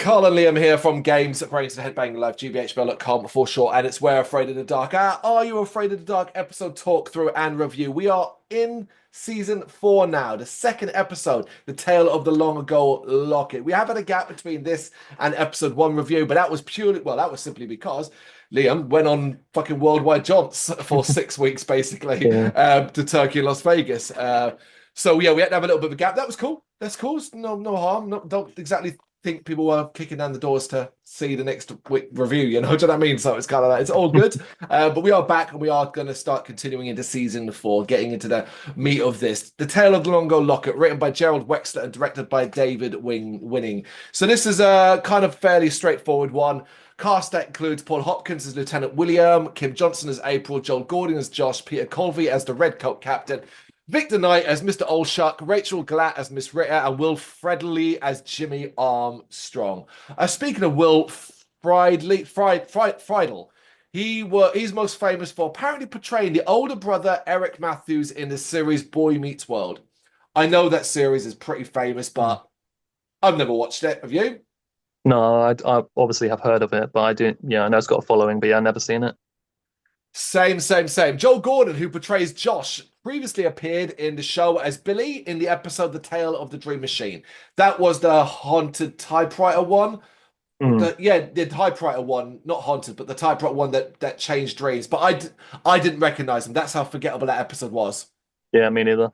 Carl and Liam here from Brrraaains A Head-Banging Life, gbhblofficial.com for short, and it's We're Afraid of the Dark. Are You Afraid of the Dark episode talk through and review. We are in season 4 now, the second episode, The Tale of the Long-Ago Locket. We have had a gap between this and episode 1 review, but that was that was simply because Liam went on fucking worldwide jaunts for 6 weeks, basically, Yeah. to Turkey and Las Vegas. So yeah, we had to have a little bit of a gap. That was cool. That's cool. No harm. Don't exactly think people were kicking down the doors to see the next week review, do you know what I mean? So it's kind of like, it's all good. But we are back and we are going to start continuing into season 4, getting into the meat of this. The Tale of the Long-Ago Locket, written by Gerald Wexler and directed by David Winning. So this is a kind of fairly straightforward one. Cast that includes Paul Hopkins as Lieutenant William, Kim Johnson as April, Joel Gordon as Josh, Peter Colvey as the Redcoat Captain, Victor Knight as Mr. Olshuck, Rachel Glatt as Miss Ritter, and Will Fredley as Jimmy Armstrong. Speaking of Will Friedle, he's most famous for apparently portraying the older brother Eric Matthews in the series Boy Meets World. I know that series is pretty famous, but I've never watched it. Have you? No, I obviously have heard of it, but I didn't. Yeah, I know it's got a following, but yeah, I've never seen it. Same. Joel Gordon, who portrays Josh, previously appeared in the show as Billy in the episode The Tale of the Dream Machine. That was the haunted typewriter one. Mm. The typewriter one, not haunted, but the typewriter one that changed dreams. But I didn't recognize him. That's how forgettable that episode was. Yeah, me neither.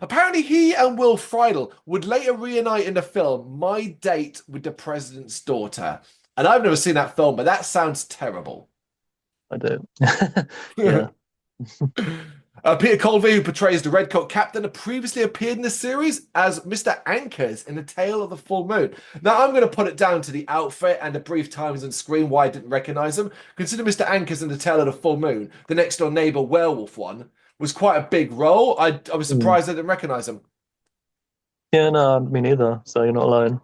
Apparently, he and Will Friedle would later reunite in the film My Date with the President's Daughter. And I've never seen that film, but that sounds terrible. I do. Yeah. Peter Colvey, who portrays the Redcoat Captain, previously appeared in the series as Mr. Anchors in The Tale of the Full Moon. Now, I'm going to put it down to the outfit and the brief times on screen why I didn't recognize him. Consider Mr. Anchors in The Tale of the Full Moon, the next door neighbor werewolf one, was quite a big role. I was Mm. surprised I didn't recognize him. Yeah, no, me neither. So you're not alone.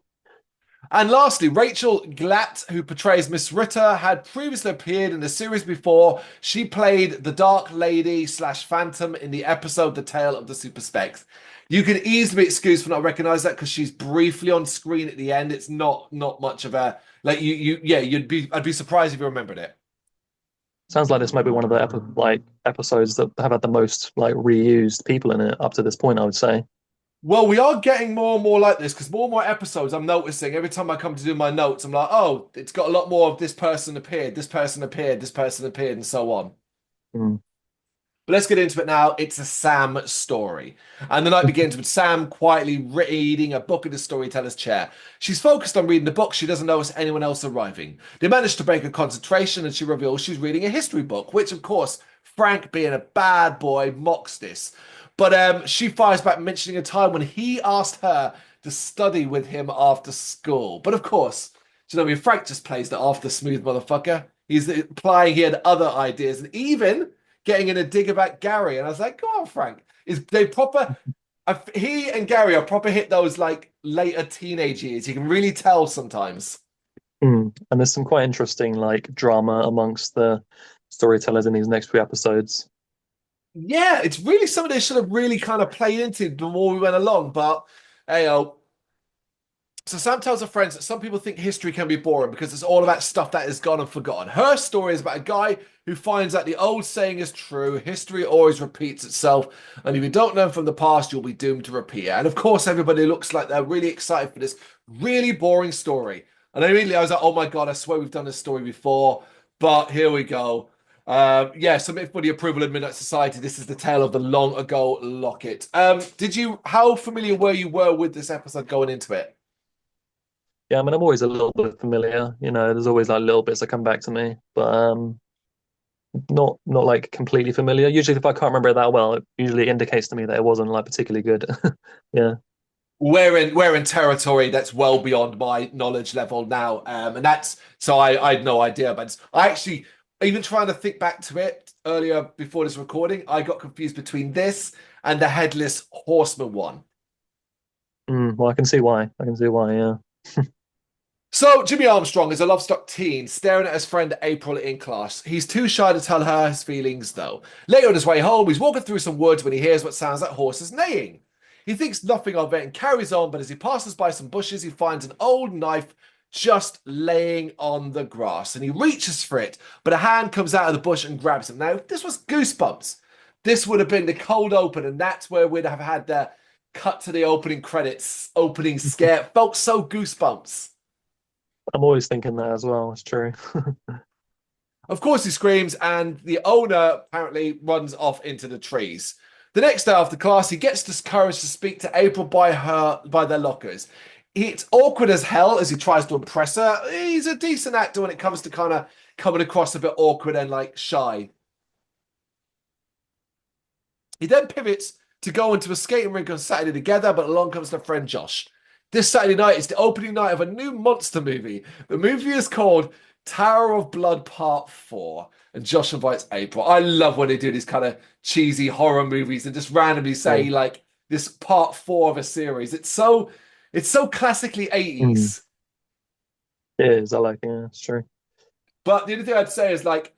And lastly, Rachel Glatt, who portrays Miss Ritter, had previously appeared in the series before. She played the Dark Lady slash Phantom in the episode The Tale of the Super Specs. You can easily be excused for not recognizing that because she's briefly on screen at the end. It's not much of a like I'd be surprised if you remembered it. Sounds like this might be one of the episodes that have had the most reused people in it up to this point, I would say. Well, we are getting more and more like this because more and more episodes I'm noticing every time I come to do my notes, I'm like, oh, it's got a lot more of this person appeared, this person appeared, this person appeared, and so on. Mm. But let's get into it now. It's a Sam story. And the night begins with Sam quietly reading a book in the storyteller's chair. She's focused on reading the book. She doesn't notice anyone else arriving. They manage to break her concentration and she reveals she's reading a history book, which, of course, Frank, being a bad boy, mocks this. But she fires back, mentioning a time when he asked her to study with him after school. But of course, do you know what I mean? Frank just plays the after smooth motherfucker. He's implying he had other ideas and even getting in a dig about Gary. And I was like, go on, Frank. Is they proper? He and Gary are proper hit those like later teenage years. You can really tell sometimes. Mm. And there's some quite interesting drama amongst the storytellers in these next few episodes. Yeah, it's really something they should have really kind of played into the more we went along. But hey, so Sam tells her friends that some people think history can be boring because it's all about stuff that is gone and forgotten. Her story is about a guy who finds that the old saying is true: history always repeats itself, and if you don't learn from the past, you'll be doomed to repeat it. And of course, everybody looks like they're really excited for this really boring story. And immediately I was like, oh my God, I swear we've done this story before, but here we go. Yeah, submit for the approval of Midnight Society. This is the tale of the Long-Ago Locket. How familiar were with this episode going into it? Yeah, I mean, I'm always a little bit familiar. There's always little bits that come back to me, but not completely familiar. Usually, if I can't remember it that well, it usually indicates to me that it wasn't particularly good. Yeah. We're in territory that's well beyond my knowledge level now, and that's so I had no idea. But I actually, even trying to think back to it earlier before this recording, I got confused between this and the Headless Horseman one. Well, I can see why. I can see why. Yeah. So Jimmy Armstrong is a love-struck teen staring at his friend April in class. He's too shy to tell her his feelings, though. Later on his way home, he's walking through some woods when he hears what sounds like horses neighing. He thinks nothing of it and carries on, but as he passes by some bushes, he finds an old knife just laying on the grass. And he reaches for it, but a hand comes out of the bush and grabs him. Now, if this was Goosebumps, this would have been the cold open, and that's where we'd have had the cut to the opening credits, opening scare. It felt so Goosebumps. I'm always thinking that as well. It's true. Of course, he screams, and the owner apparently runs off into the trees. The next day after class, he gets this courage to speak to April by their lockers. It's awkward as hell as he tries to impress her. He's a decent actor when it comes to kind of coming across a bit awkward and like shy. He then pivots to go into a skating rink on Saturday together, but along comes their friend Josh. This Saturday night is the opening night of a new monster movie. The movie is called Tower of Blood Part 4, and Josh invites April. I love when they do these kind of cheesy horror movies and just randomly say Mm. like this part 4 of a series. It's so classically Mm. 80s. It is. I like it. Yeah, it's true. But the only thing I'd say is like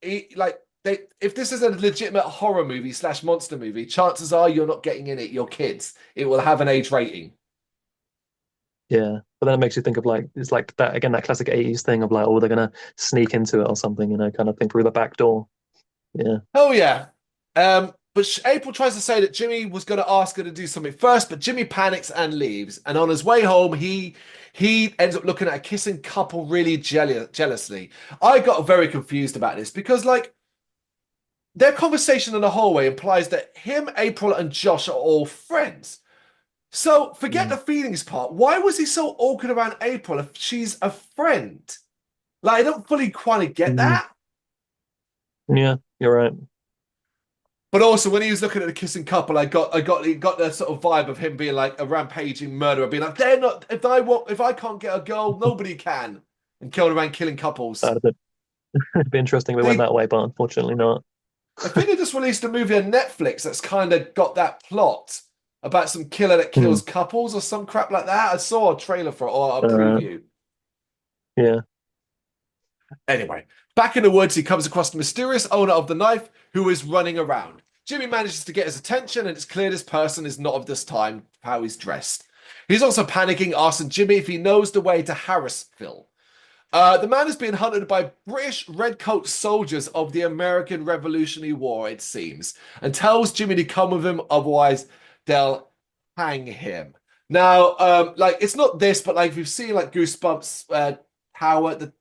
if this is a legitimate horror movie slash monster movie, chances are you're not getting in it. Your kids. It will have an age rating. Yeah. But then it makes you think of like it's like that again, that classic 80s thing of like, oh, they're gonna sneak into it or something, kind of thing through the back door. Yeah. Oh yeah. But April tries to say that Jimmy was going to ask her to do something first, but Jimmy panics and leaves. And on his way home, he ends up looking at a kissing couple really jealously. I got very confused about this because like their conversation in the hallway implies that him, April, and Josh are all friends. So forget Mm. the feelings part. Why was he so awkward around April if she's a friend? Like I don't fully quite get Mm. that. Yeah, you're right. But also, when he was looking at the kissing couple, he got the sort of vibe of him being like a rampaging murderer, being like, "They're not. If I can't get a girl, nobody can," and going around killing couples. That'd it'd be interesting if we went They, that way, but unfortunately not. I think they just released a movie on Netflix that's kind of got that plot about some killer that Hmm. kills couples or some crap like that. I saw a trailer for it or a Uh, preview. yeah. Anyway, back in the woods, he comes across the mysterious owner of the knife who is running around. Jimmy manages to get his attention, and it's clear this person is not of this time, how he's dressed. He's also panicking, asking Jimmy if he knows the way to Harrisville. The man is being hunted by British redcoat soldiers of the American Revolutionary War, it seems, and tells Jimmy to come with him, otherwise they'll hang him. Now, like it's not this, but like we've seen like Goosebumps, Tower, the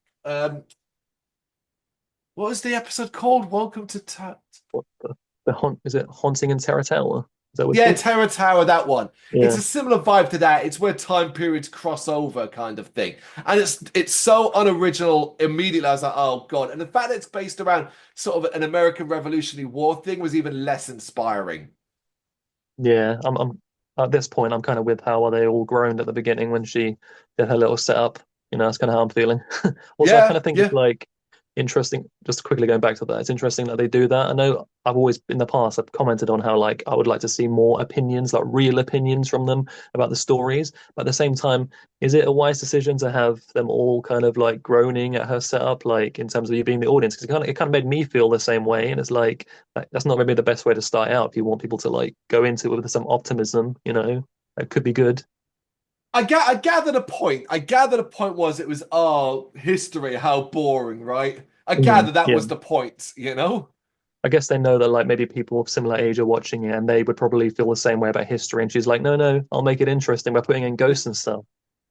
what was the episode called? Welcome to What the haunt is it Haunting in Terror Tower? Is that what it's Yeah, called? Terror Tower, that one. It's Yeah. a similar vibe to that. It's where time periods cross over kind of thing. And it's so unoriginal immediately. I was like, oh God. And the fact that it's based around sort of an American Revolutionary War thing was even less inspiring. Yeah. I'm at this point I'm kind of with how they all groaned at the beginning when she did her little setup. That's kind of how I'm feeling. Also, I kind Yeah, of think it's yeah. like interesting, just quickly going back to that, it's interesting that they do that. I know I've always in the past I've commented on how like I would like to see more opinions, like real opinions from them about the stories. But at the same time, is it a wise decision to have them all kind of like groaning at her setup, like in terms of you being the audience? Because it kind of made me feel the same way. And it's like that's not maybe the best way to start out if you want people to like go into it with some optimism, that could be good. I gather the point. I gather the point was it was, oh, history, how boring, right? I gather that Yeah. was the point. I guess they know that like maybe people of similar age are watching it and they would probably feel the same way about history. And she's like, no, no, I'll make it interesting by putting in ghosts and stuff.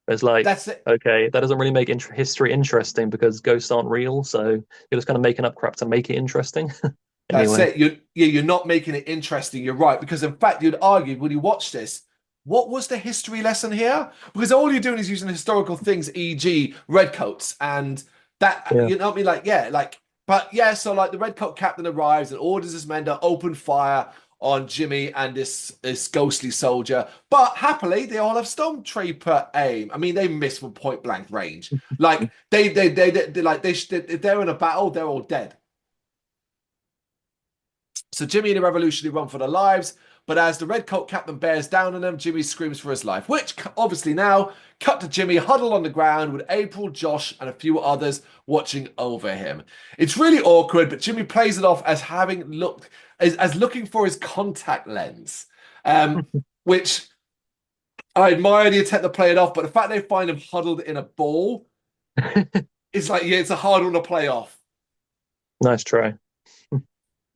It's like, That's it. okay, that doesn't really make history interesting because ghosts aren't real. So you're just kind of making up crap to make it interesting. That's Anyway, it. You're not making it interesting. You're right. Because in fact, you'd argue when you watch this, what was the history lesson here? Because all you're doing is using historical things, e.g., redcoats, and that yeah. you know what I mean? Like, yeah, like, but yeah. So like the redcoat captain arrives and orders his men to open fire on Jimmy and this ghostly soldier. But happily, they all have stormtrooper aim. I mean, they miss from point blank range. Like they like if they're in a battle, they're all dead. So Jimmy and the Revolutionary run for their lives, but as the Redcoat captain bears down on them, Jimmy screams for his life, which obviously now cut to Jimmy huddled on the ground with April, Josh, and a few others watching over him. It's really awkward, but Jimmy plays it off as having looked as looking for his contact lens, um, which I admire the attempt to play it off, but the fact they find him huddled in a ball, it's like, yeah, it's a hard one to play off. Nice try.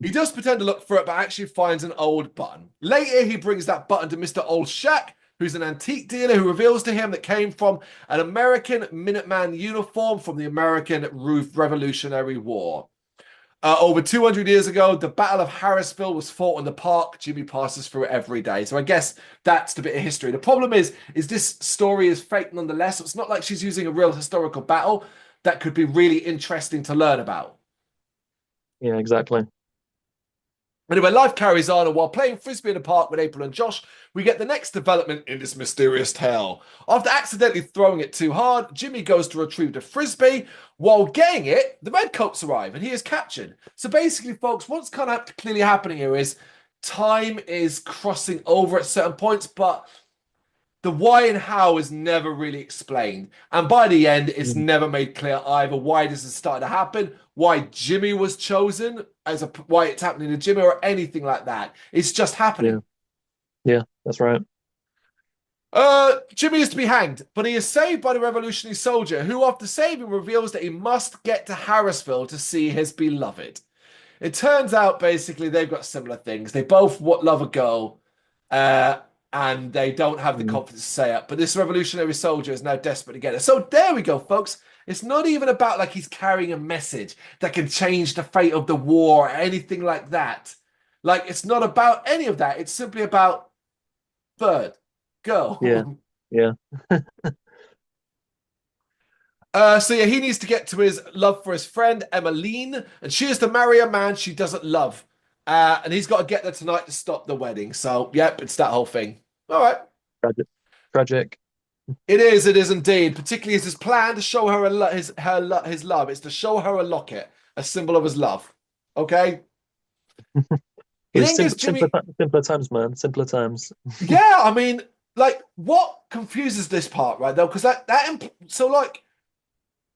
He does pretend to look for it, but actually finds an old button. Later, he brings that button to Mr. Old Shack, who's an antique dealer who reveals to him that came from an American Minuteman uniform from the American Revolutionary War. Over 200 years ago, the Battle of Harrisville was fought in the park. Jimmy passes through it every day. So I guess that's the bit of history. The problem is this story is fake nonetheless. It's not like she's using a real historical battle that could be really interesting to learn about. Yeah, exactly. Anyway, life carries on, and while playing frisbee in the park with April and Josh, we get the next development in this mysterious tale. After accidentally throwing it too hard, Jimmy goes to retrieve the frisbee. While getting it, the redcoats arrive, and he is captured. So basically, folks, what's kind of clearly happening here is time is crossing over at certain points, but the why and how is never really explained. And by the end, it's Mm. never made clear either why this has started to happen, why Jimmy was chosen why it's happening to Jimmy or anything like that. It's just happening. Yeah, yeah, that's right. Jimmy is to be hanged, but he is saved by the revolutionary soldier, who, after saving, reveals that he must get to Harrisville to see his beloved. It turns out basically they've got similar things. They both love a girl, uh, and they don't have the Mm. confidence to say it. But this revolutionary soldier is now desperate to get it. So there we go, folks. It's not even about like he's carrying a message that can change the fate of the war or anything like that. Like it's not about any of that. It's simply about bird, Yeah, girl. yeah. So yeah, he needs to get to his love for his friend Emmeline, and she is to marry a man she doesn't love. And he's got to get there tonight to stop the wedding. So yep, it's that whole thing. All right. Tragic. Tragic. It is indeed. Particularly as his plan to show her his love. It's to show her a locket, a symbol of his love. Okay. He It's then gives simpler, simpler, Jimmy. simpler times, man. Simpler times. Yeah, I mean, like, what confuses this part, right? Though, because so like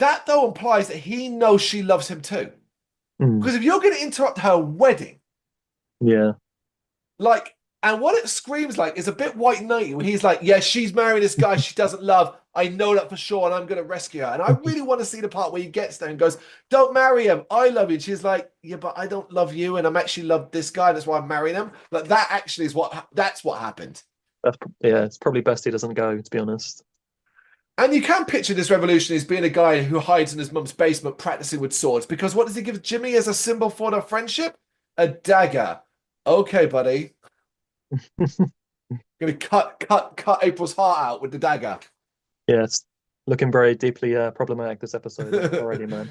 that though implies that he knows she loves him too. Mm. Because if you're going to interrupt her wedding, Yeah. like, and what it screams like is a bit white knighty when he's like, yeah, she's marrying this guy she doesn't love. I know that for sure, and I'm going to rescue her. And I really want to see the part where he gets there and goes, don't marry him. I love you. And she's like, yeah, but I don't love you. And I'm actually love this guy. That's why I'm marrying him. Like, that actually is that's what happened. Yeah, it's probably best he doesn't go, to be honest. And you can picture this revolution as being a guy who hides in his mum's basement practicing with swords. Because what does he give Jimmy as a symbol for their friendship? A dagger. Okay, buddy. Gonna cut April's heart out with the dagger. Yeah, it's looking very deeply problematic this episode already, man.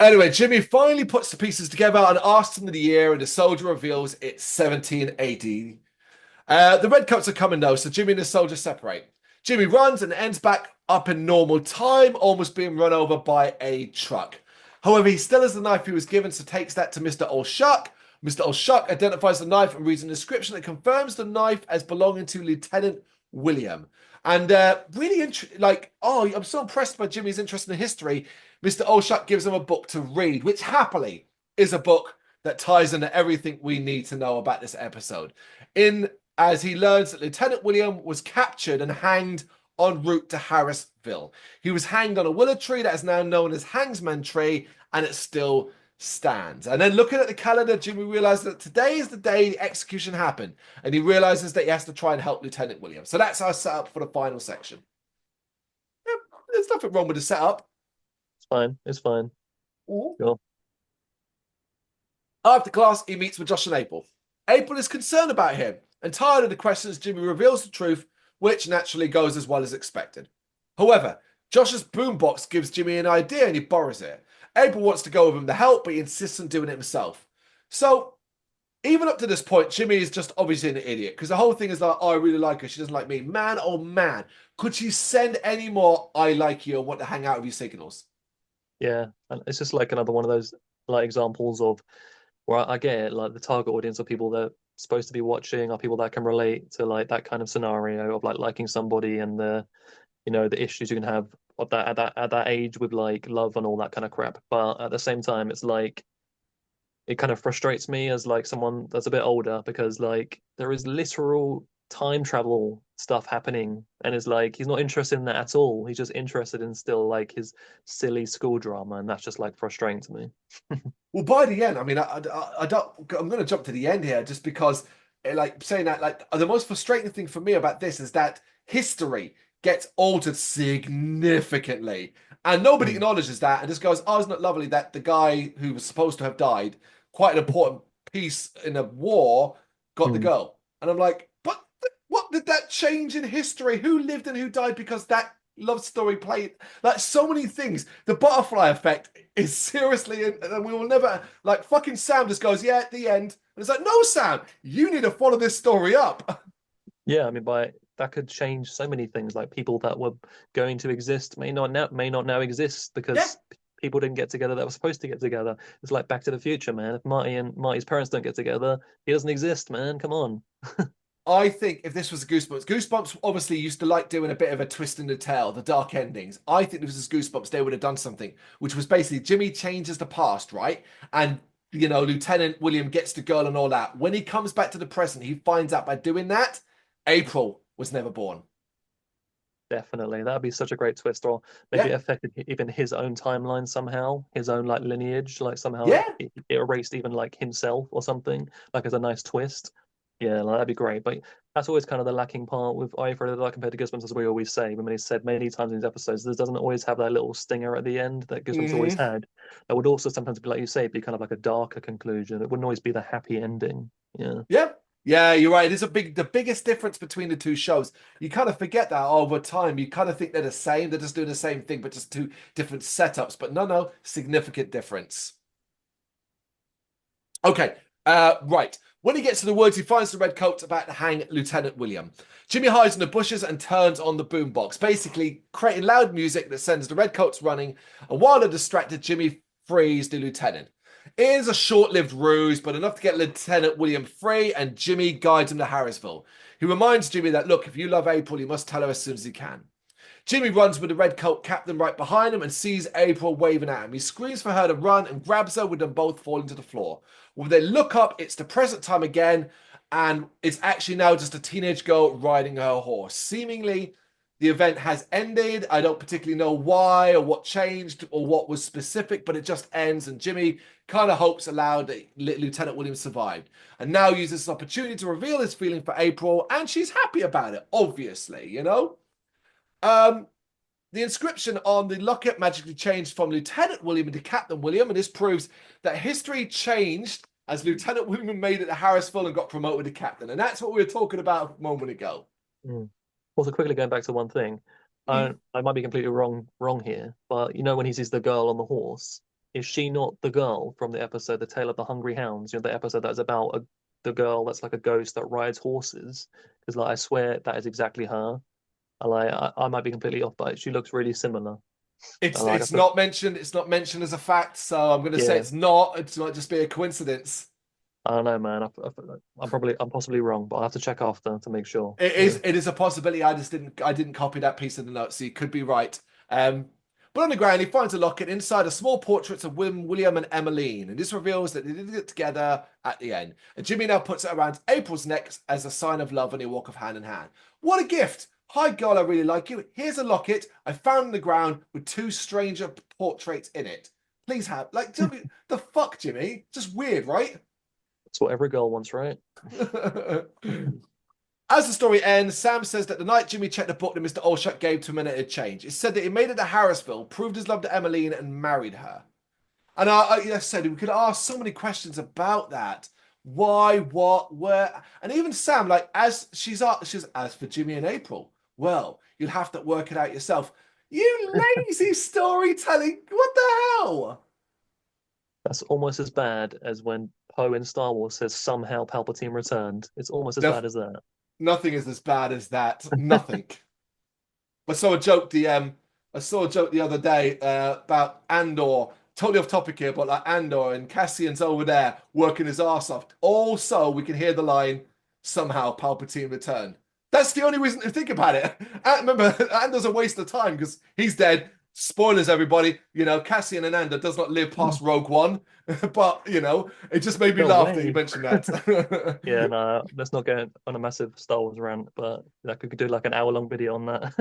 Anyway, Jimmy finally puts the pieces together and asks him the year, and the soldier reveals it's 1780. The redcoats are coming though, so Jimmy and the soldier separate. Jimmy runs and ends back up in normal time, almost being run over by a truck. However, he still has the knife he was given, so takes that to Mr. Olshuck. Mr. Olshuck identifies the knife and reads an description that confirms the knife as belonging to Lieutenant William. And really, oh, I'm so impressed by Jimmy's interest in history. Mr. Olshuck gives him a book to read, which happily is a book that ties into everything we need to know about this episode. As he learns that Lieutenant William was captured and hanged en route to Harrisville. He was hanged on a willow tree that is now known as Hangsman Tree, and it still stands. And then looking at the calendar, Jimmy realizes that today is the day the execution happened, and he realizes that he has to try and help Lieutenant William. So that's our setup for the final section. Yep, there's nothing wrong with the setup. It's fine. It's fine. Ooh. Sure. After class, he meets with Josh and April. April is concerned about him, and tired of the questions, Jimmy reveals the truth, which naturally goes as well as expected. However, Josh's boombox gives Jimmy an idea and he borrows it. April wants to go with him to help, but he insists on doing it himself. So, even up to this point, Jimmy is just obviously an idiot because the whole thing is like, oh, I really like her. She doesn't like me. Man, oh man, could she send any more I like you and want to hang out with you signals? Yeah, and it's just like another one of those like examples of where I get it, like the target audience of people that are supposed to be watching are people that can relate to like that kind of scenario of like liking somebody and the issues you can have of that at that age with like love and all that kind of crap. But at the same time, it's like it kind of frustrates me as like someone that's a bit older because like there is literal time travel stuff happening, and it's like he's not interested in that at all. He's just interested in still like his silly school drama, and that's just like frustrating to me. Well, by the end, I mean, I don't. I'm going to jump to the end here, just because, like saying that, like the most frustrating thing for me about this is that history gets altered significantly, and nobody Mm, acknowledges that, and just goes, "Oh, isn't it lovely that the guy who was supposed to have died, quite an important piece in a war, got the mm. girl?" And I'm like, "But what did that change in history? Who lived and who died because that love story played?" Like so many things. The butterfly effect is seriously, and we will never, like, fucking Sam just goes, "Yeah, at the end." And it's like, no, Sam, you need to follow this story up. Yeah, I mean, by that could change so many things. Like people that were going to exist may not now exist Yeah, because people didn't get together that were supposed to get together. It's like Back to the Future, man. If Marty and Marty's parents don't get together, he doesn't exist, man. Come on. I think if this was Goosebumps, Goosebumps obviously used to like doing a bit of a twist in the tale, the dark endings. I think if this was Goosebumps, they would have done something, which was basically Jimmy changes the past, right? And, Lieutenant William gets the girl and all that. When he comes back to the present, he finds out by doing that, April was never born. Definitely. That'd be such a great twist, or maybe Yeah, it affected even his own timeline somehow, his own like lineage, like somehow yeah. it erased even like himself or something, like as a nice twist. Yeah, like, that'd be great. But that's always kind of the lacking part with I for the Dark compared to Goosebumps, as we always say. When he's said many times in these episodes, this doesn't always have that little stinger at the end that Goosebumps always Hmm. had. That would also sometimes be, like you say, be kind of like a darker conclusion. It wouldn't always be the happy ending. Yeah. Yeah. Yeah, you're right. It is the biggest difference between the two shows. You kind of forget that over time. You kind of think they're the same. They're just doing the same thing, but just two different setups. But no, no, significant difference. Okay. Right. When he gets to the woods, he finds the red coat about to hang Lieutenant William. Jimmy hides in the bushes and turns on the boombox, basically creating loud music that sends the redcoats running. And while they're distracted, Jimmy frees the lieutenant. It is a short-lived ruse, but enough to get Lieutenant William free, and Jimmy guides him to Harrisville. He reminds Jimmy that, look, if you love April, you must tell her as soon as you can. Jimmy runs with the red coat captain right behind him and sees April waving at him. He screams for her to run and grabs her, with them both falling to the floor. When they look up, it's the present time again, and it's actually now just a teenage girl riding her horse. Seemingly, the event has ended. I don't particularly know why or what changed or what was specific, but it just ends, and Jimmy kind of hopes aloud that Lieutenant Williams survived, and now uses this opportunity to reveal his feeling for April, and she's happy about it, obviously. Um, the inscription on the locket magically changed from Lieutenant William into Captain William, and this proves that history changed as Lieutenant William made it to Harrisville and got promoted to captain. And that's what we were talking about a moment ago. Mm. Also, quickly going back to one thing, Mm. I might be completely wrong here, but when he sees the girl on the horse, is she not the girl from the episode "The Tale of the Hungry Hounds"? The episode that is about the girl that's like a ghost that rides horses. Because like I swear that is exactly her. I might be completely off, but she looks really similar. I It's like I it's thought, not mentioned. It's not mentioned as a fact, so I'm going to say yeah, it's not. It might just be a coincidence. I don't know, man. I'm possibly wrong, but I'll have to check after to make sure. It Yeah. is it is a possibility. I didn't copy that piece of the notes, so you could be right. Um, but on the ground, he finds a locket inside a small portraits of William and Emmeline, and this reveals that they did get together at the end. And Jimmy now puts it around April's neck as a sign of love, and they walk off hand in hand. What a gift! Hi, girl, I really like you. Here's a locket I found on the ground with two stranger portraits in it. Please have, like, tell me the fuck, Jimmy. Just weird, right? That's what every girl wants, right? As the story ends, Sam says that the night Jimmy checked the book that Mr. Olshat gave to him and it had changed. It said that he made it to Harrisville, proved his love to Emmeline, and married her. And I said we could ask so many questions about that. Why, what, where, and even Sam, like she's as for Jimmy and April. Well, you'll have to work it out yourself. You lazy storytelling! What the hell? That's almost as bad as when Poe in Star Wars says somehow Palpatine returned. It's almost as No, bad as that. nothing is as bad as that. Nothing. I saw a joke the other day about Andor. Totally off topic here, but like Andor and Cassian's over there working his ass off. Also, we can hear the line, somehow Palpatine returned. That's the only reason to think about it. Remember, Andor's a waste of time because he's dead. Spoilers, everybody. Cassian and Ananda does not live past Rogue One, but it just made me No laugh that you way. mentioned that. Yeah, no, let's not go on a massive Star Wars rant, but like we could do like an hour-long video on that.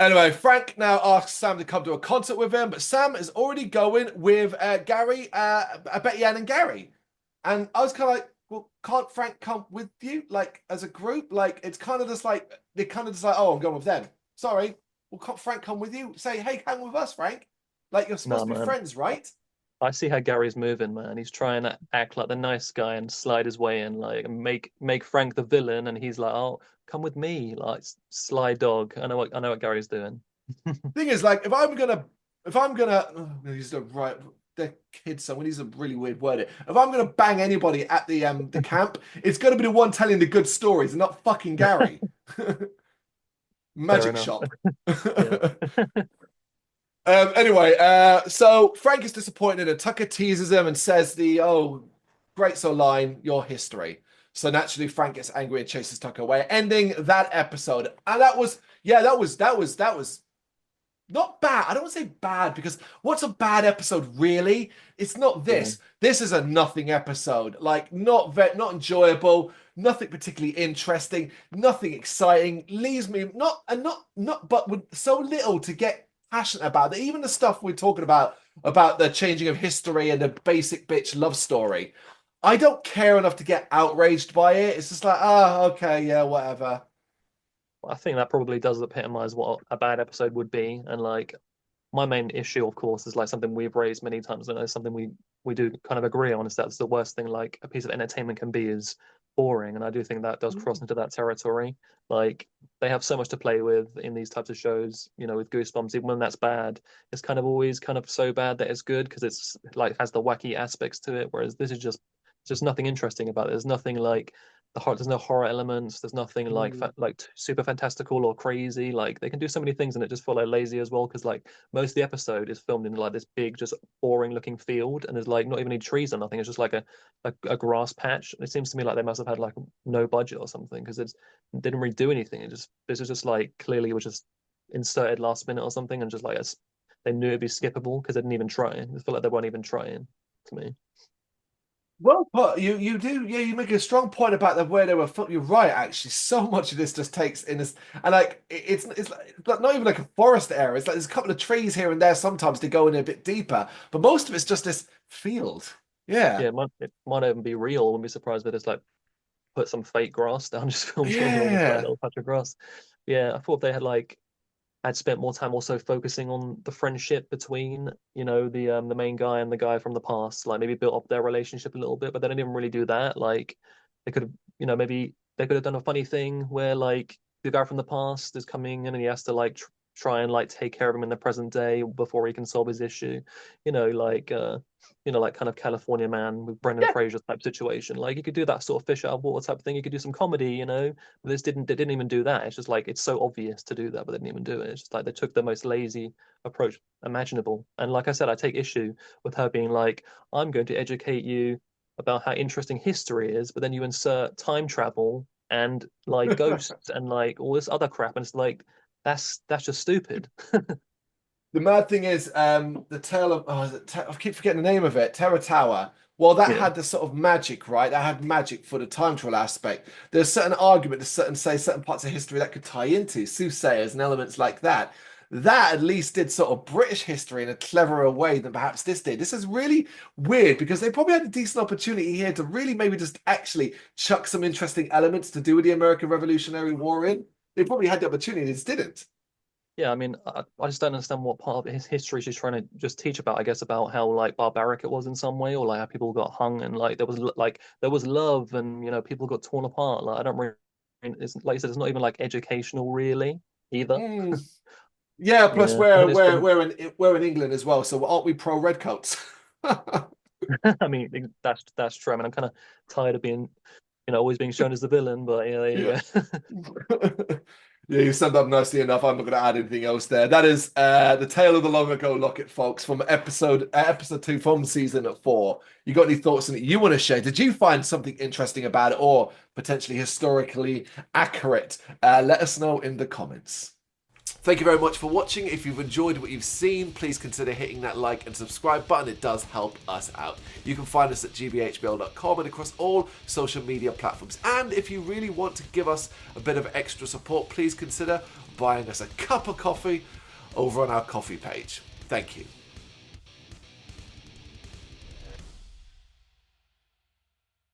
Anyway, Frank now asks Sam to come to a concert with him, but Sam is already going with Gary, Betty Ann and Gary. And I was kind of like, well, can't Frank come with you, like, as a group? Like, it's kind of just like, they're kind of just like, oh, I'm going with them. Sorry. Well, can't Frank come with you? Say, hey, hang with us, Frank. Like, you're supposed No, to be man. friends, right? I see how Gary's moving, man. He's trying to act like the nice guy and slide his way in, like and make Frank the villain, and he's like, "Oh, come with me, like sly dog." I know what Gary's doing. Thing is, like, if I'm gonna, use the right, the kids. So we use a really weird word. If I'm gonna bang anybody at the camp, it's gonna be the one telling the good stories, and not fucking Gary. Fair Magic enough. shop. Yeah, Anyway, so Frank is disappointed, and Tucker teases him and says great so line, your history. So naturally, Frank gets angry and chases Tucker away, ending that episode. And that was not bad. I don't want to say bad because what's a bad episode really? It's not yeah. this. This is a nothing episode. Like not enjoyable, nothing particularly interesting, nothing exciting. Leaves me but with so little to get passionate about. That even the stuff we're talking about the changing of history and the basic bitch love story. I don't care enough to get outraged by it. It's just like, okay, yeah, whatever. I think that probably does epitomize what a bad episode would be, and like my main issue, of course, is like something we've raised many times, and it's something we do kind of agree on, is that's the worst thing like a piece of entertainment can be is boring, and I do think that does cross into that territory. Like they have so much to play with in these types of shows, with Goosebumps, even when that's bad, it's kind of always kind of so bad that it's good because it's like has the wacky aspects to it, whereas this is just nothing interesting about it. There's nothing like there's no horror elements. There's nothing like Mm. like super fantastical or crazy. Like they can do so many things, and it just feel like lazy as well. Because like most of the episode is filmed in like this big, just boring looking field, and there's like not even any trees or nothing. It's just like a grass patch. It seems to me like they must have had like no budget or something because it didn't really do anything. This is just like clearly was just inserted last minute or something, and just like they knew it'd be skippable because they didn't even try. I feel like they weren't even trying to me. Well put. You do, yeah. You make a strong point about the way they were. You're right, actually. So much of this just takes in this, and like it's like not even like a forest area. It's like there's a couple of trees here and there. Sometimes they go in a bit deeper, but most of it's just this field. Yeah, Yeah, it might even be real. I wouldn't be surprised if it's like put some fake grass down, just filmed something on a tiny yeah. little patch of grass. Yeah, I thought they had like had spent more time also focusing on the friendship between, the main guy and the guy from the past, like maybe built up their relationship a little bit, but they didn't even really do that. Like they could have, maybe they could have done a funny thing where like the guy from the past is coming in and he has to like try and like take care of him in the present day before he can solve his issue. Like like kind of California Man with Brendan Yeah. Fraser type situation. Like you could do that sort of fish out of water type of thing. You could do some comedy. But they didn't even do that. It's just like it's so obvious to do that, but they didn't even do it. It's just like they took the most lazy approach imaginable. And like I said, I take issue with her being like, I'm going to educate you about how interesting history is, but then you insert time travel and like ghosts and like all this other crap, and it's like that's just stupid. The mad thing is, the tale of I keep forgetting the name of it, Terror Tower. Well, that Yeah. had the sort of magic, right? That had magic for the time travel aspect. There's certain argument, there's certain parts of history that could tie into soothsayers and elements like that. That at least did sort of British history in a cleverer way than perhaps this did. This is really weird because they probably had a decent opportunity here to really maybe just actually chuck some interesting elements to do with the American Revolutionary War in. They probably had the opportunity, they just didn't. Yeah, I mean, I just don't understand what part of his history she's trying to just teach about. I guess about how like barbaric it was in some way, or like how people got hung and like there was love and people got torn apart. Like I don't really, it's like you said, it's not even like educational really either. Mm. Yeah, plus Yeah, I we're think it's we're from. we're in England as well, so aren't we pro redcoats? I mean, that's true. I mean, I'm kind of tired of being, always being shown as the villain, but yeah, there you Yeah. go. Yeah, you summed up nicely enough. I'm not going to add anything else there. That is the tale of the Long-Ago Locket, folks, from episode 2 from season 4. You got any thoughts on it you want to share? Did you find something interesting about it or potentially historically accurate? Let us know in the comments. Thank you very much for watching. If you've enjoyed what you've seen, please consider hitting that like and subscribe button. It does help us out. You can find us at gbhbl.com and across all social media platforms. And if you really want to give us a bit of extra support, please consider buying us a cup of coffee over on our coffee page. Thank you.